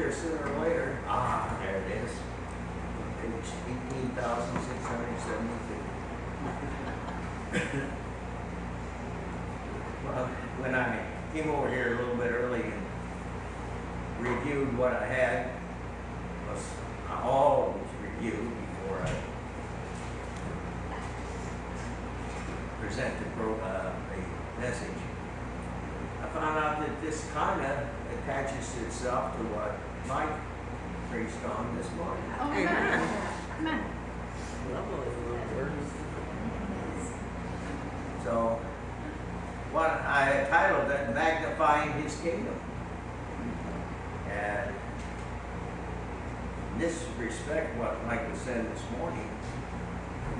here sooner or later. Ah, there it is. Page 18,672. Well, when I came over here a little bit early and reviewed what I had, was I always review before I present the message. I found out that this kind of attaches itself to what Mike preached on this morning. Oh, amen. Amen. So, what I titled it, Magnifying His Kingdom. And in this respect, what Mike was saying this morning,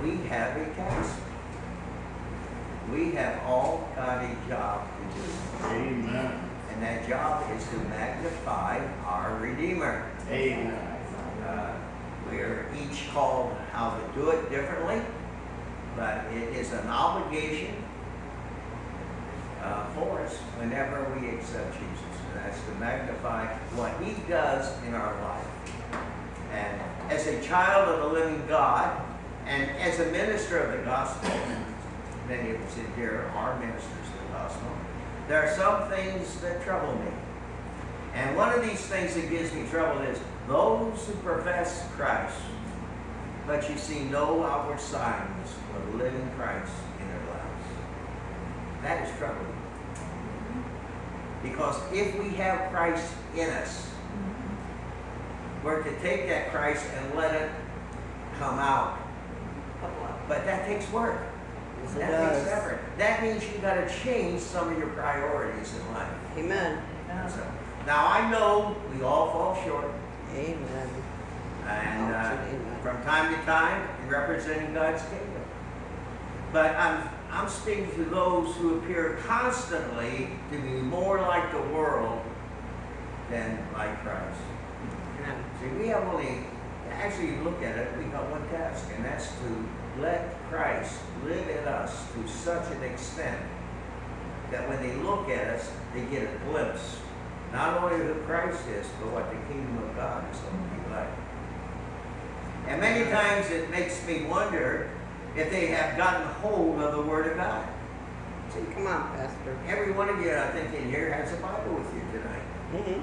we have a task. We have all got a job to do. Amen. And that job is to magnify our Redeemer. Amen. We are each called how to do it differently, but it is an obligation for us whenever we accept Jesus. And that's to magnify what He does in our life. And as a child of the living God, and as a minister of the gospel, many of us in here are ministers of the gospel, there are some things that trouble me. And one of these things that gives me trouble is those who profess Christ, but you see no outward signs of living Christ in their lives. That is troubling. Because if we have Christ in us, we're to take that Christ and let it come out. But that takes work. That takes effort. That means you've got to change some of your priorities in life. Amen. So, now I know we all fall short. Amen. And from time to time, in representing God's kingdom. But I'm speaking to those who appear constantly to be more like the world than like Christ. See, we have only, actually you look at it, we got one task, and that's to let Christ live in us to such an extent that when they look at us, they get a glimpse, not only of who Christ is, but what the kingdom of God is going to be like. And many times it makes me wonder if they have gotten hold of the Word of God. See, come on, Pastor. Every one of you, I think, in here has a Bible with you tonight. Mm-hmm.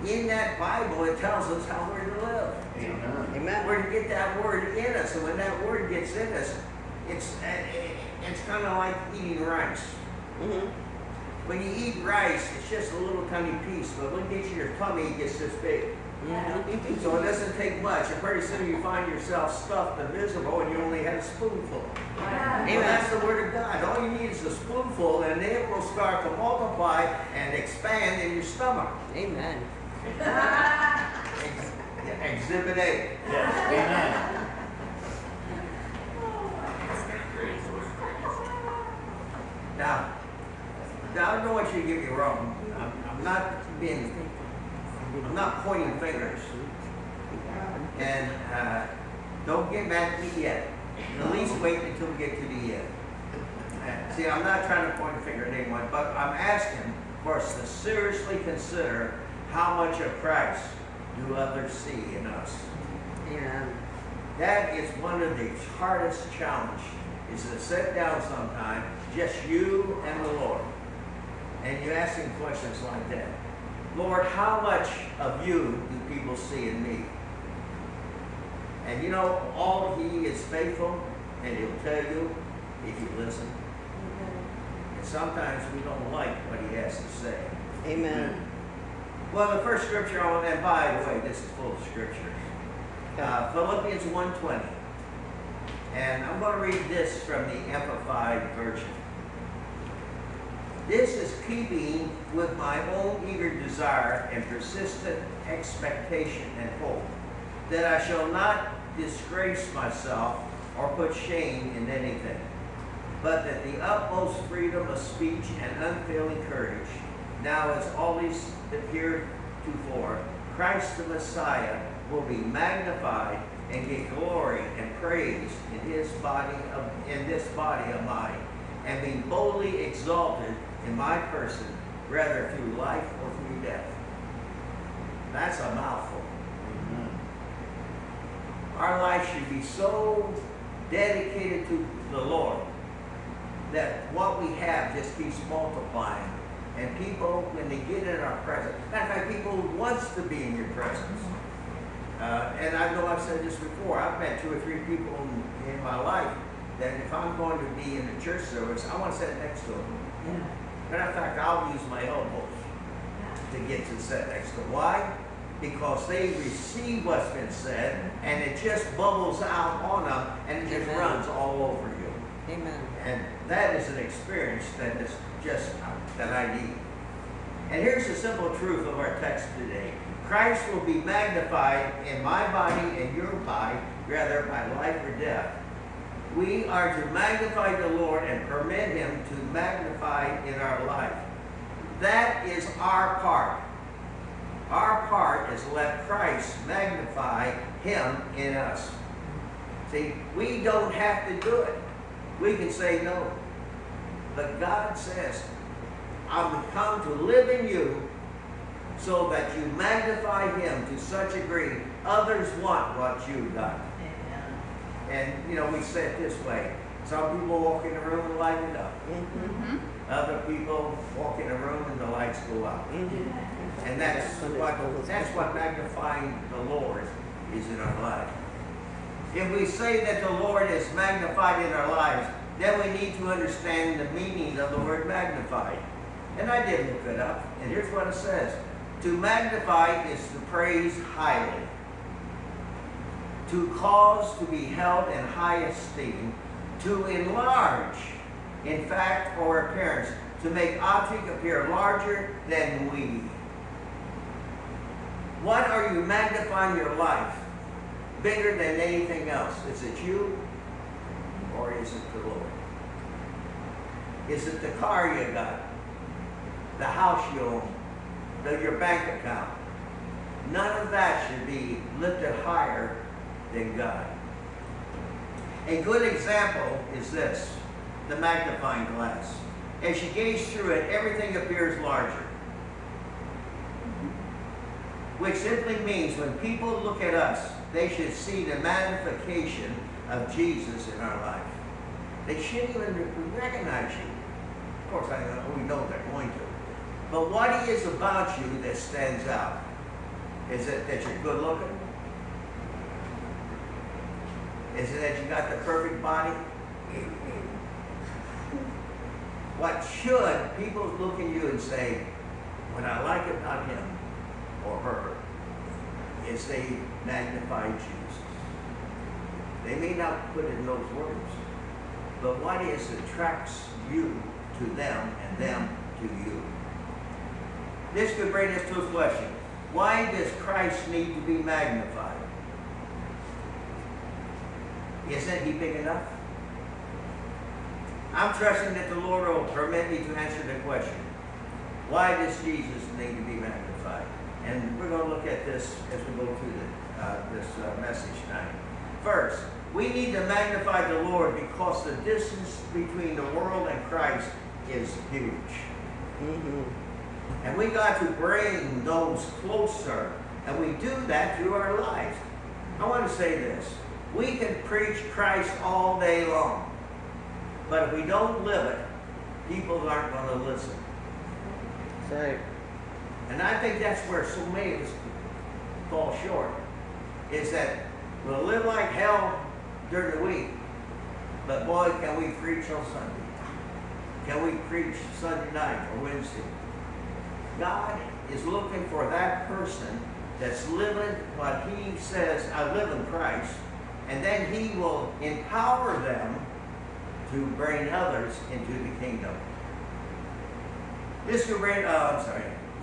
In that Bible, it tells us how we're to live. Amen. Amen. We're to get that Word in us, and when that Word gets in us, it's kind of like eating rice. Mm-hmm. When you eat rice, it's just a little tiny piece, but when it gets in your tummy, it gets this big. Mm-hmm. So it doesn't take much, and pretty soon you find yourself stuffed and miserable, and you only had a spoonful. Amen. Well, that's the Word of God. All you need is a spoonful, and then it will start to multiply and expand in your stomach. Amen. Exhibit A. Yes. Amen. Now, I don't want you to get me wrong. I'm not pointing fingers. And don't get mad at me yet. At least wait until we get to the end. See, I'm not trying to point a finger at anyone, but I'm asking for us to seriously consider how much of Christ do others see in us. Amen. That is one of the hardest challenges, is to sit down sometime, just you and the Lord. And you ask him questions like that. Lord, how much of you do people see in me? And you know, all he is faithful, and he'll tell you if you listen. And sometimes we don't like what he has to say. Amen. Well, the first scripture, and by the way, this is full of scripture. Philippians 1:20. And I'm going to read this from the Amplified Version. This is keeping with my own eager desire and persistent expectation and hope that I shall not disgrace myself or put shame in anything, but that the utmost freedom of speech and unfailing courage, now as always heretofore, Christ the Messiah will be magnified and get glory and praise in this body of mine, and be boldly exalted in my person, whether through life or through death. That's a mouthful. Amen. Our life should be so dedicated to the Lord that what we have just keeps multiplying. And people, when they get in our presence, matter of fact, people wants to be in your presence. And I know I've said this before. I've met 2 or 3 people in my life that if I'm going to be in a church service, I want to sit next to them. Matter of fact, I'll use my elbows to get to sit next to them. Why? Because they receive what's been said, and it just bubbles out on them, and it just Amen. runs all over you. Amen. And that is an experience that is just that I need. And here's the simple truth of our text today. Christ will be magnified in my body and your body, whether by life or death. We are to magnify the Lord and permit Him to magnify in our life. That is our part. Our part is let Christ magnify Him in us. See, we don't have to do it. We can say no. But God says, I'm come to live in you so that you magnify Him to such a degree others want what you've got. And, you know, we say it this way. Some people walk in the room and light it up. Mm-hmm. Other people walk in the room and the lights go out. Mm-hmm. And that's what magnifying the Lord is in our life. If we say that the Lord is magnified in our lives, then we need to understand the meaning of the word magnified. And I did look it up, and here's what it says. To magnify is to praise highly. To cause to be held in high esteem. To enlarge in fact or appearance. To make object appear larger than we. What are you magnifying your life? Bigger than anything else? Is it you or is it the Lord? Is it the car you got? The house you own? Your bank account? None of that should be lifted higher than God. A good example is this, the magnifying glass. As you gaze through it, everything appears larger. Which simply means when people look at us, they should see the magnification of Jesus in our life. They shouldn't even recognize you. Of course, we know they're going to. But what He is about you that stands out? Is it that you're good looking? Is it that you got the perfect body? What should people look at you and say, what I like about him or her is they magnify Jesus. They may not put it in those words, but what is attracts you to them and them to you? This could bring us to a question. Why does Christ need to be magnified? Isn't He big enough? I'm trusting that the Lord will permit me to answer the question. Why does Jesus need to be magnified? And we're going to look at this as we go through this message tonight. First, we need to magnify the Lord because the distance between the world and Christ is huge. Mm-hmm. And we got to bring those closer. And we do that through our lives. I want to say this. We can preach Christ all day long. But if we don't live it, people aren't going to listen. Right. And I think that's where so many of us fall short. Is that we'll live like hell during the week. But boy, can we preach on Sunday. Can we preach Sunday night or Wednesday? God is looking for that person that's living what He says, I live in Christ. And then He will empower them to bring others into the kingdom. This could bring,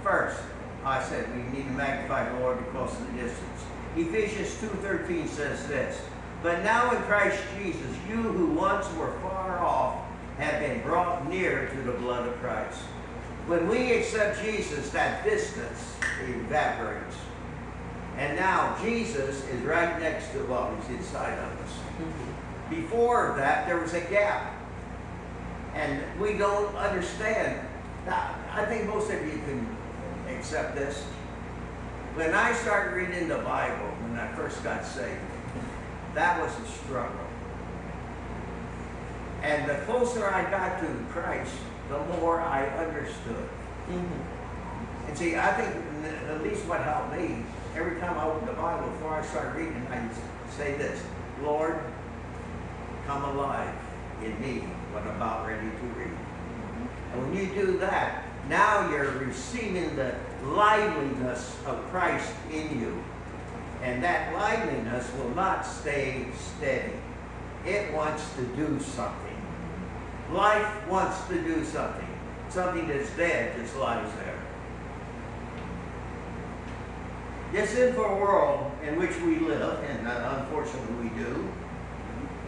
first, I said we need to magnify the Lord because of the distance. Ephesians 2:13 says this, but now in Christ Jesus, you who once were far off have been brought near to the blood of Christ. When we accept Jesus, that distance evaporates. And now Jesus is right next to us. He's inside of us. Mm-hmm. Before that, there was a gap. And we don't understand. Now, I think most of you can accept this. When I started reading the Bible, when I first got saved, that was a struggle. And the closer I got to Christ, the more I understood. Mm-hmm. And see, I think at least what helped me, every time I opened the Bible, before I started reading, I used to say this: Lord, come alive in me when I'm about ready to read. And when you do that, now you're receiving the liveliness of Christ in you. And that liveliness will not stay steady. It wants to do something. Life wants to do something. Something that's dead just lies there. This sinful world in which we live, and unfortunately we do,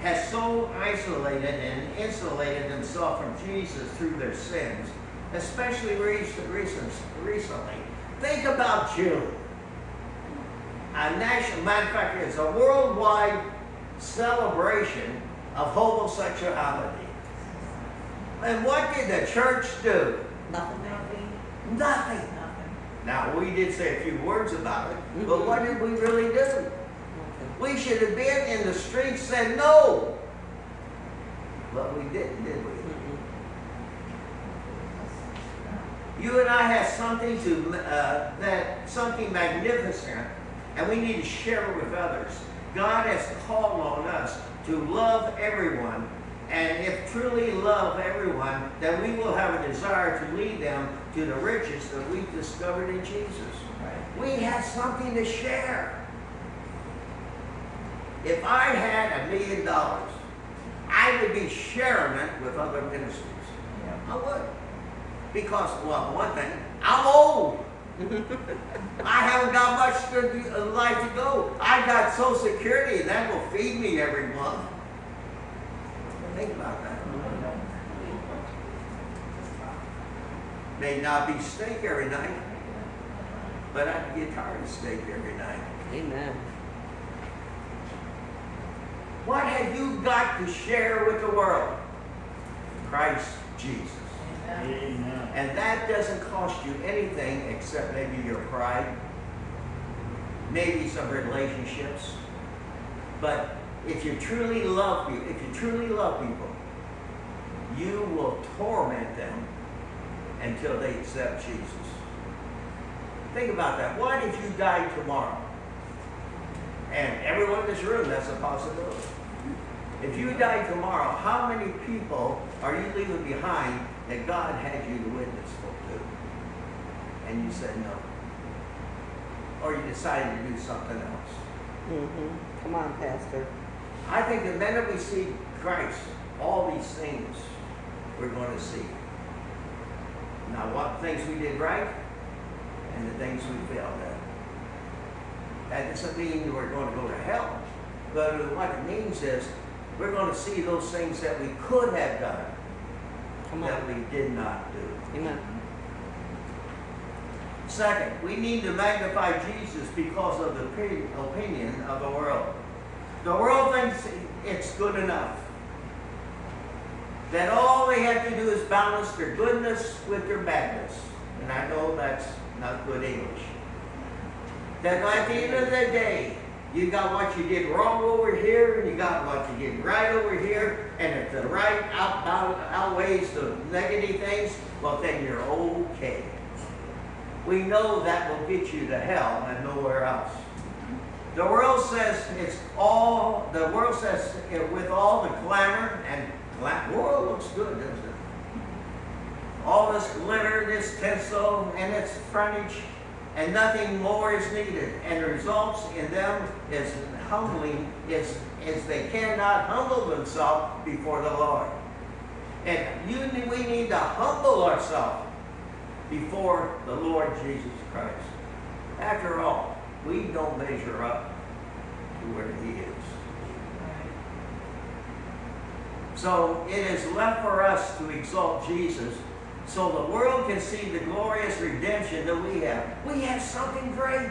has so isolated and insulated themselves from Jesus through their sins, especially recently. Think about June. A national, matter of fact, it's a worldwide celebration of homosexuality. And what did the church do? Nothing. Now, we did say a few words about it, but what did we really do? We should have been in the streets saying no. But we didn't, did we? You and I have something something magnificent, and we need to share it with others. God has called on us to love everyone, and if truly love everyone, then we will have a desire to lead them to the riches that we discovered in Jesus. We have something to share. If I had $1 million, I would be sharing it with other ministries. I would. Because, well, one thing, I'm old. I haven't got much life to go. I got Social Security, and that will feed me every month. Think about that. May not be steak every night, but I can get tired of steak every night. Amen. What have you got to share with the world? Christ Jesus. Amen. And that doesn't cost you anything except maybe your pride, maybe some relationships. But if you truly love people, you will torment them until they accept Jesus. Think about that. What if you died tomorrow? And everyone in this room, that's a possibility. If you died tomorrow, how many people are you leaving behind that God had you to witness to? And you said no. Or you decided to do something else. Mm-hmm. Come on, Pastor. I think the minute we see Christ, all these things we're going to see. Now, what things we did right and the things we failed at. That doesn't mean we're going to go to hell. But what it means is we're going to see those things that we could have done that we did not do. Amen. Second, we need to magnify Jesus because of the opinion of the world. The world thinks it's good enough. That all they have to do is balance their goodness with their badness. And I know that's not good English. That at the end of the day, you got what you did wrong over here, and you got what you did right over here, and if the right outweighs the negative things, well then you're okay. We know that will get you to hell and nowhere else. The world says with all the glamour, and the world looks good, doesn't it? All this glitter, this tinsel, and its frontage, and nothing more is needed. And the results in them is humbling, is they cannot humble themselves before the Lord. And we need to humble ourselves before the Lord Jesus Christ. After all, we don't measure up to where He is. So it is left for us to exalt Jesus so the world can see the glorious redemption that we have. We have something great.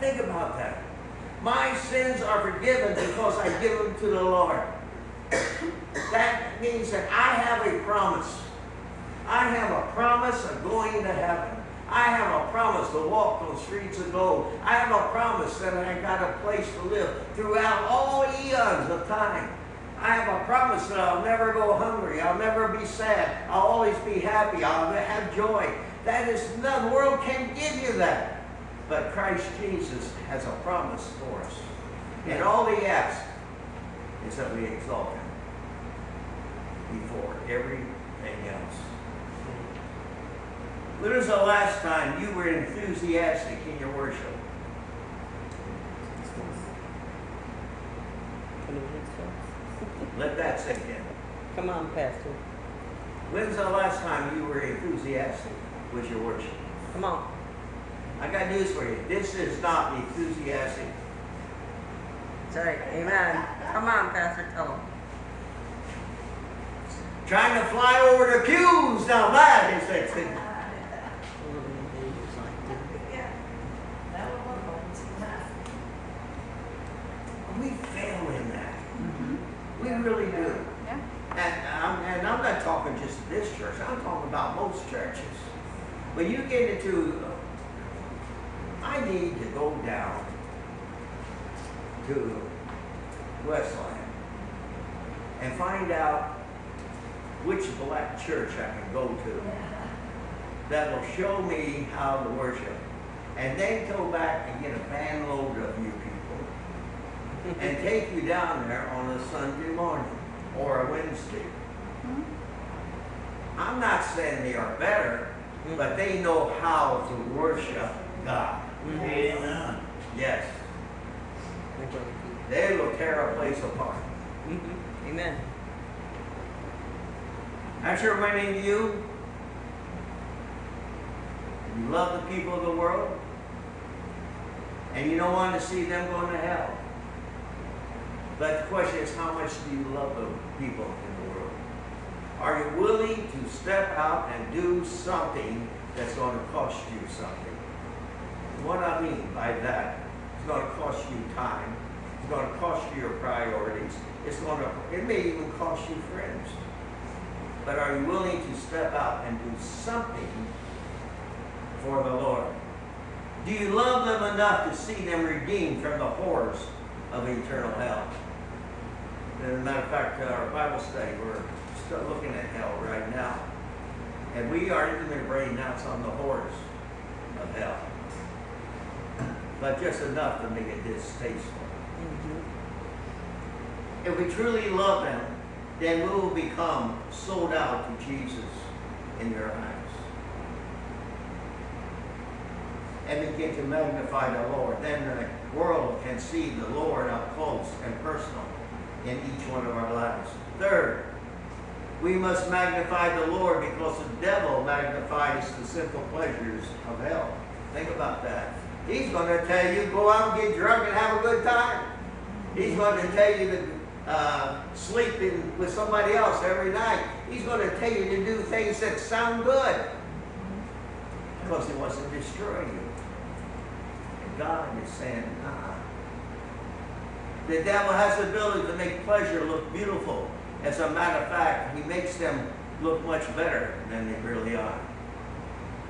Think about that. My sins are forgiven because I give them to the Lord. That means that I have a promise. I have a promise of going to heaven. I have a promise to walk those streets of gold. I have a promise that I got a place to live throughout all eons of time. I have a promise that I'll never go hungry. I'll never be sad. I'll always be happy. I'll have joy. That is, the world can't give you that. But Christ Jesus has a promise for us. And all He asks is that we exalt Him before everything else. When was the last time you were enthusiastic in your worship? Let that sink in. Come on, Pastor. When's the last time you were enthusiastic with your worship? Come on. I got news for you. This is not enthusiastic. That's right. Amen. Come on, Pastor. Tell them. Trying to fly over the pews. Now that is that thing. We fail in that. We really do. Yeah. And I'm not talking just this church. I'm talking about most churches. When you get into, I need to go down to Westland and find out which black church I can go to that will show me how to worship. And then go back and get a van load of you people and take you down there on a Sunday morning or a Wednesday. I'm not saying they are better, but they know how to worship God. Amen. Yes. They will tear a place apart. Amen. I'm sure many of you love the people of the world, and you don't want to see them going to hell. But the question is, how much do you love the people in the world? Are you willing to step out and do something that's going to cost you something? What I mean by that, it's going to cost you time. It's going to cost you your priorities. It may even cost you friends. But are you willing to step out and do something for the Lord? Do you love them enough to see them redeemed from the horrors of eternal hell? As a matter of fact, our Bible study, we're still looking at hell right now. And we aren't even going to announce on the horrors of hell. But just enough to make it distasteful. If we truly love them, then we will become sold out to Jesus in their eyes. And begin to magnify the Lord. Then the world can see the Lord up close and personal in each one of our lives. Third, we must magnify the Lord because the devil magnifies the simple pleasures of hell. Think about that. He's going to tell you, go out and get drunk and have a good time. He's going to tell you to sleep with somebody else every night. He's going to tell you to do things that sound good because he wants to destroy you. And God is saying, nah. The devil has the ability to make pleasure look beautiful. As a matter of fact, he makes them look much better than they really are.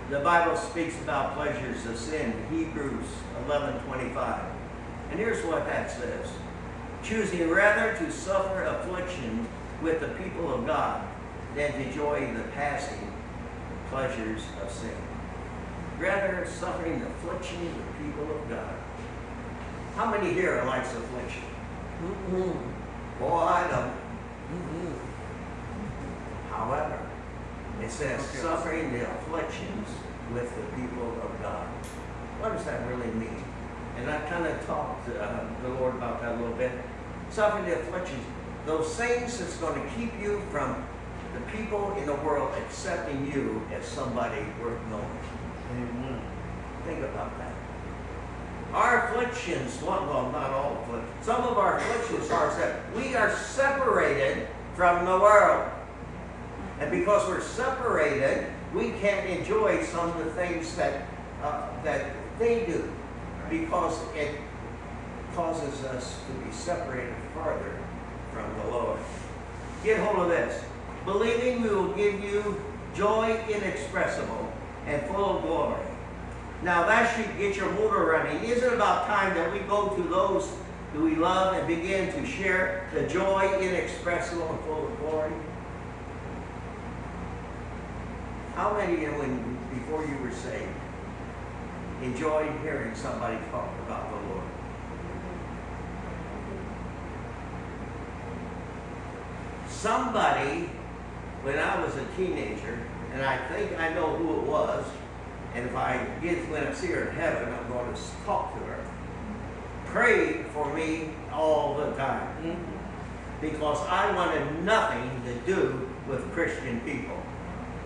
The Bible speaks about pleasures of sin, Hebrews 11:25. And here's what that says. Choosing rather to suffer affliction with the people of God than to enjoy the passing pleasures of sin. Rather suffering affliction with the people of God. How many here likes affliction? Boy, I don't. However, it says suffering the afflictions with the people of God. What does that really mean? And I kind of talked to the Lord about that a little bit. Suffering the afflictions, those things that's going to keep you from the people in the world accepting you as somebody worth knowing. Amen. Think about that. Our afflictions, well, not all afflictions, some of our afflictions are that we are separated from the world. And because we're separated, we can't enjoy some of the things that they do, because it causes us to be separated farther from the Lord. Get hold of this. Believing we will give you joy inexpressible and full of glory, Now that should get your motor running. Isn't it about time that we go to those who we love and begin to share the joy inexpressible and full of glory? How many of you, before you were saved, enjoyed hearing somebody talk about the Lord? Somebody, when I was a teenager, and I think I know who it was, and if I get when I see her in heaven, I'm going to talk to her, prayed for me all the time. Because I wanted nothing to do with Christian people.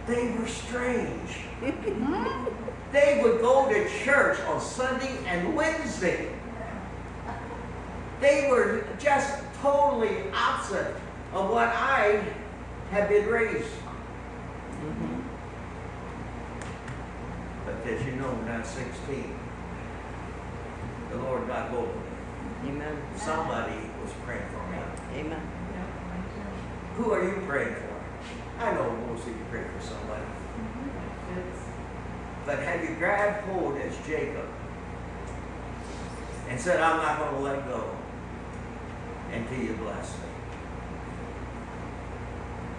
They were strange. They would go to church on Sunday and Wednesday. They were just totally opposite of what I had been raised. But as you know, when I was 16, the Lord got hold of me. Amen. Somebody was praying for me. Amen. Who are you praying for? I know most of you pray for somebody. But have you grabbed hold as Jacob and said, I'm not going to let go until you bless me?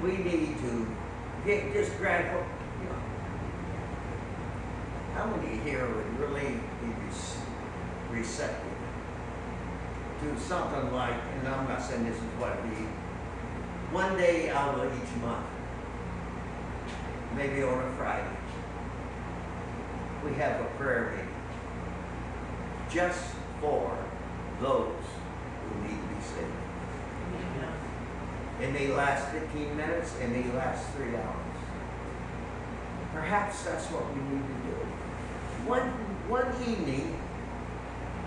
We need to just grab hold. You know, how many here would really be receptive to something like, and I'm not saying this is what it be, one day out of each month, maybe on a Friday, we have a prayer meeting just for those who need to be saved. It may last 15 minutes, it may last 3 hours. Perhaps that's what we need to do. One evening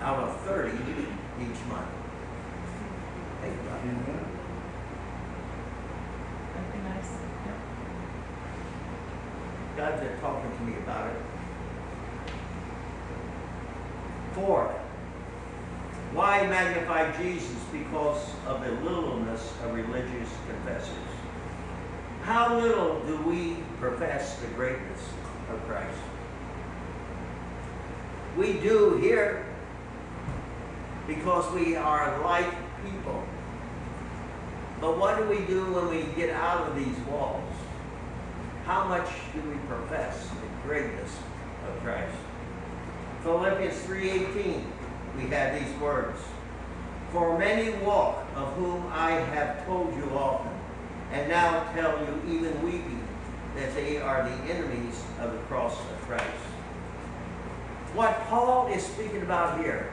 out of 30 each month. Think about it. That'd be nice. God's been talking to me about it. 4, why magnify Jesus? Because of the littleness of religious confessors. How little do we profess the greatness of Christ? We do here because we are like people. But what do we do when we get out of these walls? How much do we profess the greatness of Christ? Philippians 3:18, we have these words. For many walk, of whom I have told you often, and now tell you even weeping, that they are the enemies of the cross of Christ. What Paul is speaking about here,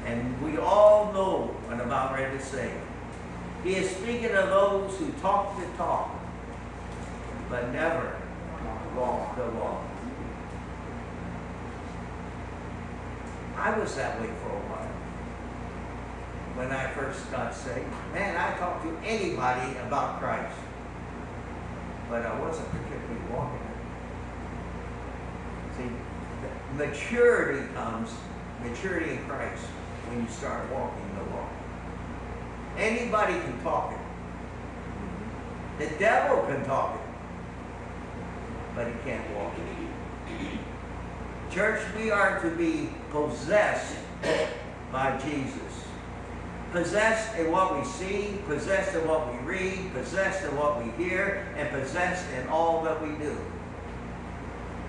and we all know what I'm about ready to say, he is speaking of those who talk the talk, but never walk the walk. I was that way for a while. When I first got saved, man, I talked to anybody about Christ, but I wasn't particularly walking it. See, maturity comes, maturity in Christ, when you start walking the walk. Anybody can talk it. The devil can talk it, but he can't walk it. Church, we are to be possessed by Jesus. Possessed in what we see, possessed in what we read, possessed in what we hear, and possessed in all that we do.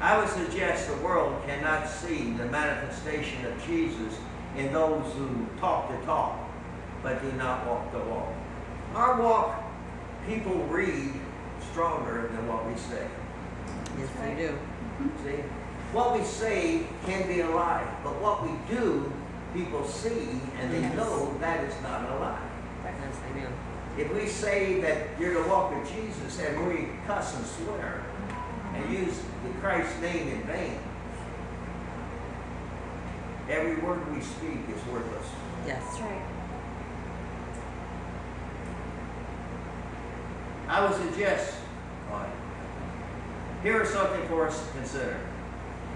I would suggest the world cannot see the manifestation of Jesus in those who talk the talk, but do not walk the walk. Our walk, people read stronger than what we say. Yes, we do. See? What we say can be a lie, but what we do, people see and they know that is not a lie. Yes, amen. If we say that you're to walk with Jesus and we cuss and swear and use the Christ's name in vain, every word we speak is worthless. Yes. That's right. I would suggest, here is something for us to consider.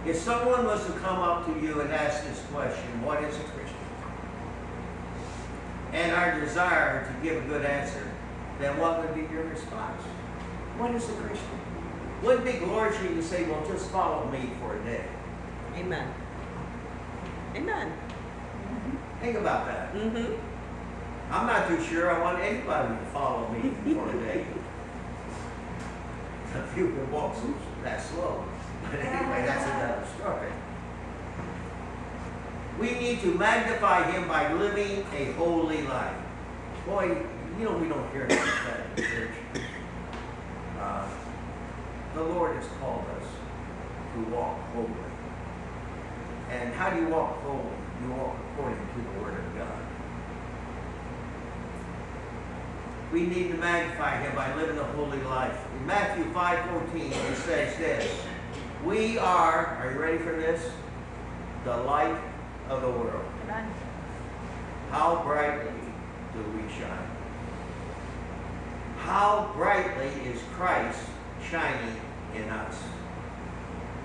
If someone was to come up to you and ask this question, what is a Christian? And our desire to give a good answer, then what would be your response? What is a Christian? Wouldn't it be glorious to say, well, just follow me for a day. Amen. Amen. Think about that. Mm-hmm. I'm not too sure I want anybody to follow me for a day. If you can walk so that slow. But anyway, that's another story. We need to magnify him by living a holy life. Boy, we don't hear about that in church. The Lord has called us to walk holy. And how do you walk holy? You walk according to the Word of God. We need to magnify him by living a holy life. In Matthew 5:14, it says this. We are you ready for this? The light of the world. Amen. How brightly do we shine? How brightly is Christ shining in us?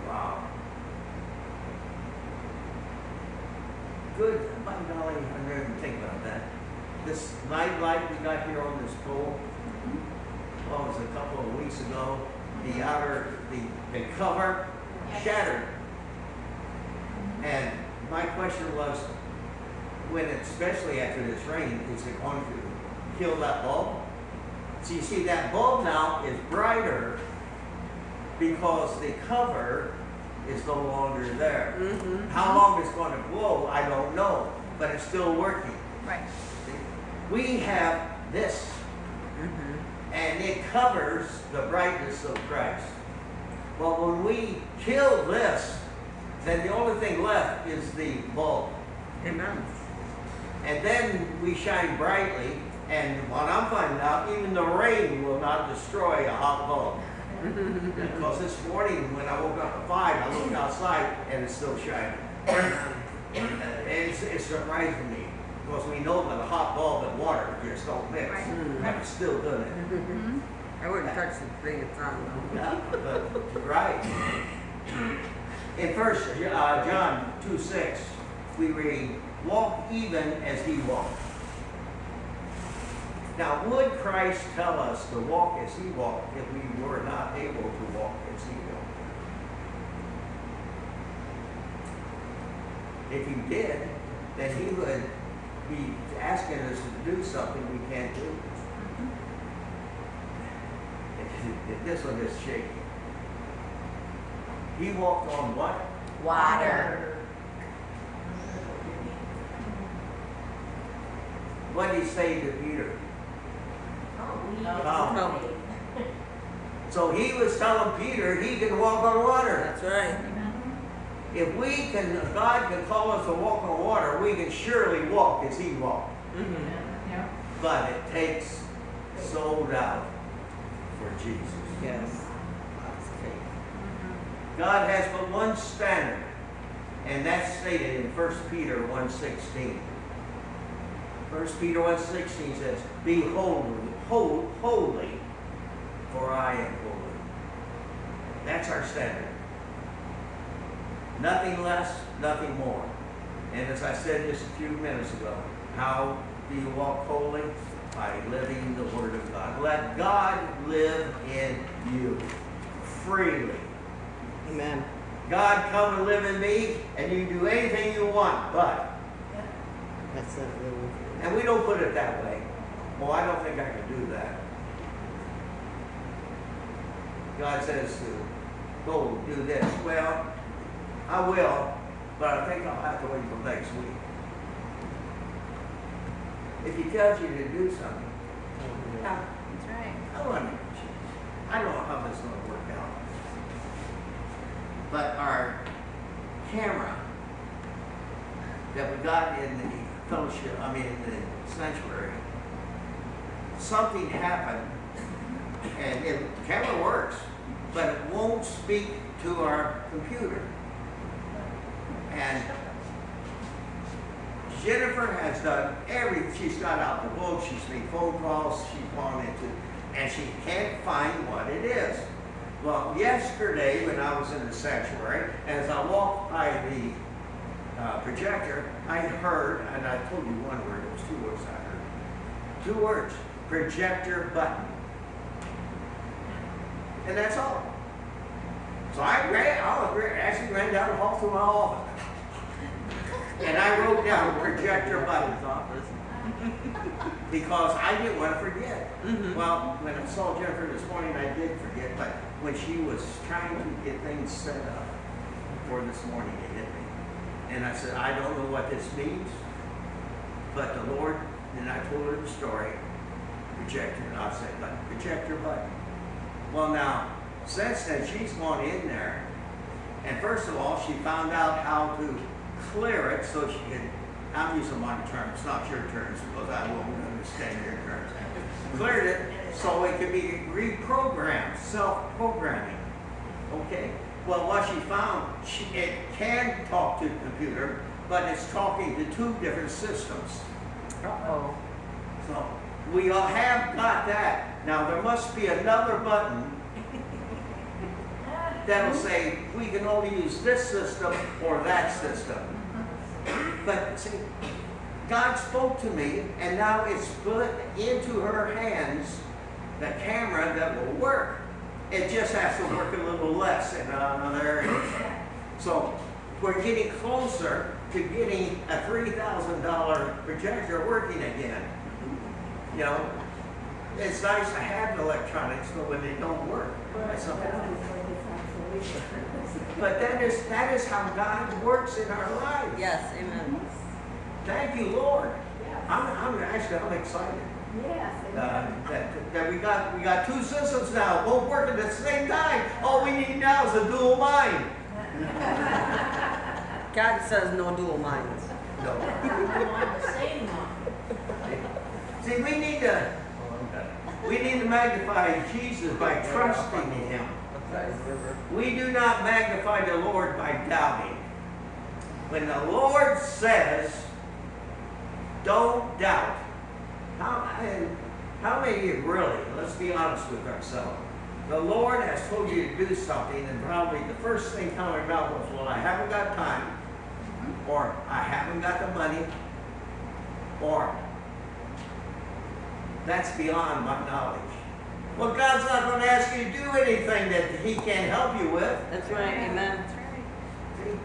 Wow. Good. By golly, I never even think about that. This night light we got here on this pole, well, it was a couple of weeks ago. The cover shattered. And my question was, especially after this rain, is it going to kill that bulb? So you see, that bulb now is brighter because the cover is no longer there. Mm-hmm. How long it's going to glow, I don't know, but it's still working. Right. We have this, Mm-hmm. and it covers the brightness of Christ. Well, when we kill this, then the only thing left is the bulb. Amen. And then we shine brightly, and what I'm finding out, even the rain will not destroy a hot bulb. Because this morning when I woke up at 5, I looked outside and it's still shining. It's surprising me, because we know that a hot bulb and water just don't mix. Right. But it's still doing it. Mm-hmm. I wouldn't touch the thing it's on though. Yeah, but right. In John 2:6, we read, walk even as he walked. Now, would Christ tell us to walk as he walked if we were not able to walk as he walked? If he did, then he would be asking us to do something we can't do. This one is shaky. He walked on what? Water. What did he say to Peter? Come. So he was telling Peter he can walk on water. That's right. If God can call us to walk on water, we can surely walk as he walked. Mm-hmm. Yeah. But it takes sold out for Jesus. Yes. God has but one standard, and that's stated in 1 Peter 1:16. 1 Peter 1:16 says, be holy, for I am holy. That's our standard. Nothing less, nothing more. And as I said just a few minutes ago, how do you walk holy? By living the Word of God. Let God live in you freely. Amen. God, come and live in me, and you can do anything you want, but. That's that little. And we don't put it that way. Well, I don't think I can do that. God says to go do this. Well, I will, but I think I'll have to wait till next week. If he tells you to do something, That's right. I don't know how this is going to work out. But our camera that we got in the fellowship, in the sanctuary, something happened, and the camera works, but it won't speak to our computer. And Jennifer has done everything. She's got out the book, she's made phone calls, she's gone into, and she can't find what it is. Well, yesterday when I was in the sanctuary, as I walked by the projector, I heard, and I told you one word, it was 2 words I heard. 2 words, projector button. And that's all. So I actually ran down the hall to my office. And I wrote down projector button because I didn't want to forget. Well, when I saw Jennifer this morning, I did forget, but when she was trying to get things set up for this morning, it hit me. And I said, I don't know what this means, but the Lord, and I told her the story, projector, and I said, but projector button. Well, now, since then, she's gone in there, and first of all, she found out how to clear it so she could, I'm using my terms, not your terms, because I won't understand your terms. Cleared it so it could be reprogrammed, self-programming. Okay? Well, what she found, it can talk to the computer, but it's talking to two different systems. Uh-oh. So we all have got that. Now there must be another button that'll say we can only use this system or that system. But see, God spoke to me, and now it's put into her hands the camera that will work. It just has to work a little less in another area. So we're getting closer to getting a $3,000 projector working again. You know, it's nice to have electronics, but when they don't work, that's something. But that is how God works in our lives. Yes, amen. Thank you, Lord. I'm excited. Yes. That we got two systems now, both working at the same time. All we need now is a dual mind. God says no dual minds. No. Same one. See, we need to magnify Jesus by trusting in Him. We do not magnify the Lord by doubting. When the Lord says, don't doubt. How many of you really, let's be honest with ourselves, the Lord has told you to do something, and probably the first thing coming about was, well, I haven't got time, or I haven't got the money, or that's beyond my knowledge. Well, God's not going to ask you to do anything that He can't help you with. That's right, amen. That's right. See,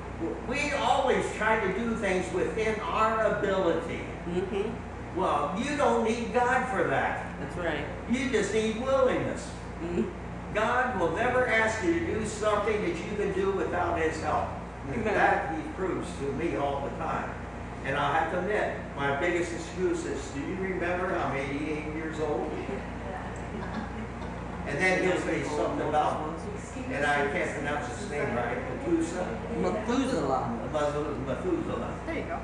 we always try to do things within our ability. Well, you don't need God for that. That's right. You just need willingness. God will never ask you to do something that you can do without His help. And that He proves to me all the time. And I have to admit, my biggest excuse is, do you remember I'm 88 years old? And then he'll say something about, and I can't pronounce his name right, Methuselah. Methuselah. There you go.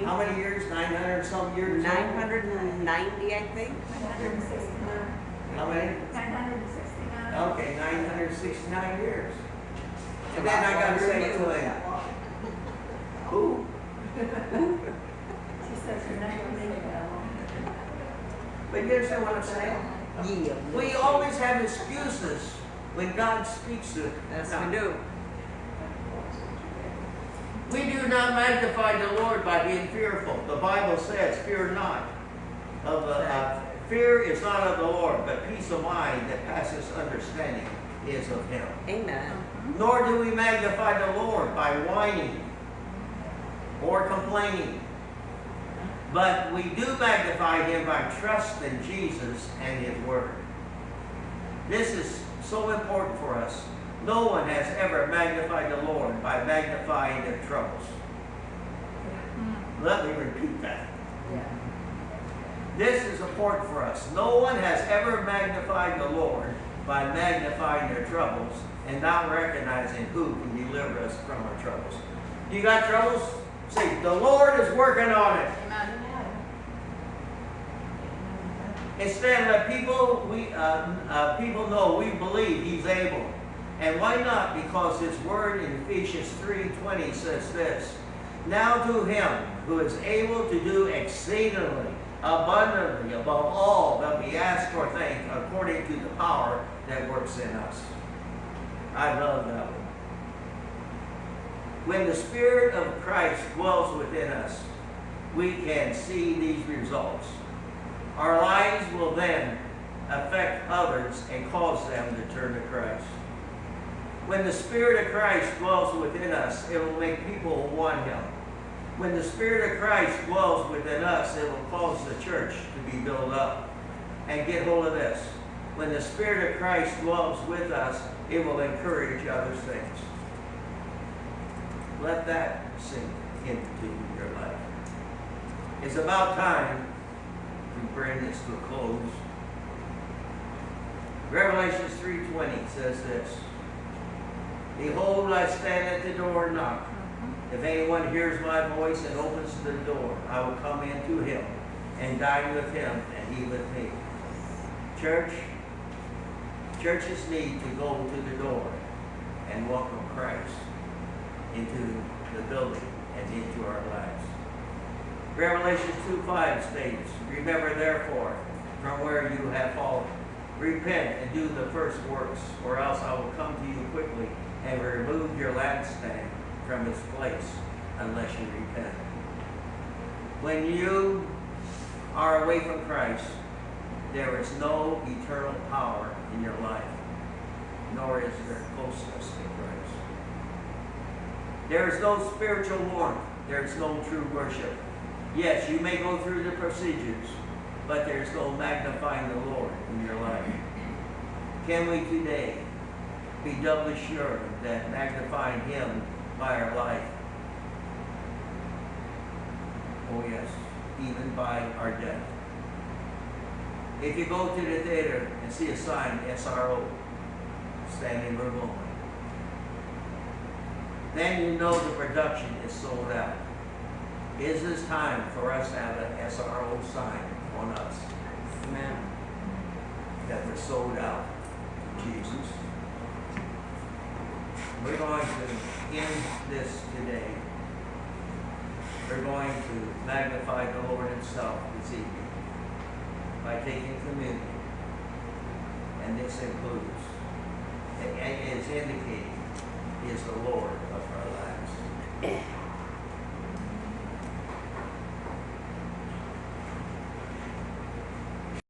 How many years? 900 some years? 990, I think. 969. How many? 969. Okay, 969 years. And then I got to say to him, who? She says you're not going to make it that long. But you understand what I'm saying? Yeah. We always have excuses when God speaks to us. Yes, we do. We do not magnify the Lord by being fearful. The Bible says, fear not. Fear is not of the Lord, but peace of mind that passes understanding is of Him. Amen. Nor do we magnify the Lord by whining or complaining. But we do magnify Him by trusting Jesus and His Word. This is so important for us. No one has ever magnified the Lord by magnifying their troubles. Let me repeat that. This is important for us. No one has ever magnified the Lord by magnifying their troubles and not recognizing who can deliver us from our troubles. You got troubles? Say, the Lord is working on it. Amen. Instead, let people know we believe He's able. And why not? Because His word in Ephesians 3:20 says this, now to Him who is able to do exceedingly, abundantly, above all that we ask or think, according to the power that works in us. I love that one. When the Spirit of Christ dwells within us, we can see these results. Our lives will then affect others and cause them to turn to Christ. When the Spirit of Christ dwells within us, it will make people want Him. When the Spirit of Christ dwells within us, it will cause the church to be built up. And get hold of this. When the Spirit of Christ dwells with us, it will encourage other things. Let that sink into your life. It's about time to bring this to a close. Revelations 3:20 says this. Behold, I stand at the door and knock. If anyone hears my voice and opens the door, I will come in to him and dine with him and he with me. Churches need to go to the door and welcome Christ into the building and into our lives. Revelation 2:5 states, remember therefore from where you have fallen. Repent and do the first works, or else I will come to you quickly and remove your lampstand from its place unless you repent. When you are away from Christ, there is no eternal power in your life, nor is there closeness to Christ. There is no spiritual warmth. There is no true worship. Yes, you may go through the procedures, but there is no magnifying the Lord in your life. Can we today be doubly sure that magnifying Him by our life? Oh yes, even by our death. If you go to the theater and see a sign, SRO, standing room only, then you know the production is sold out. Is this time for us to have an SRO sign on us? Amen. That we're sold out to Jesus. We're going to end this today. We're going to magnify the Lord Himself this evening by taking communion. And this includes, and is indicating, He is the Lord of our lives.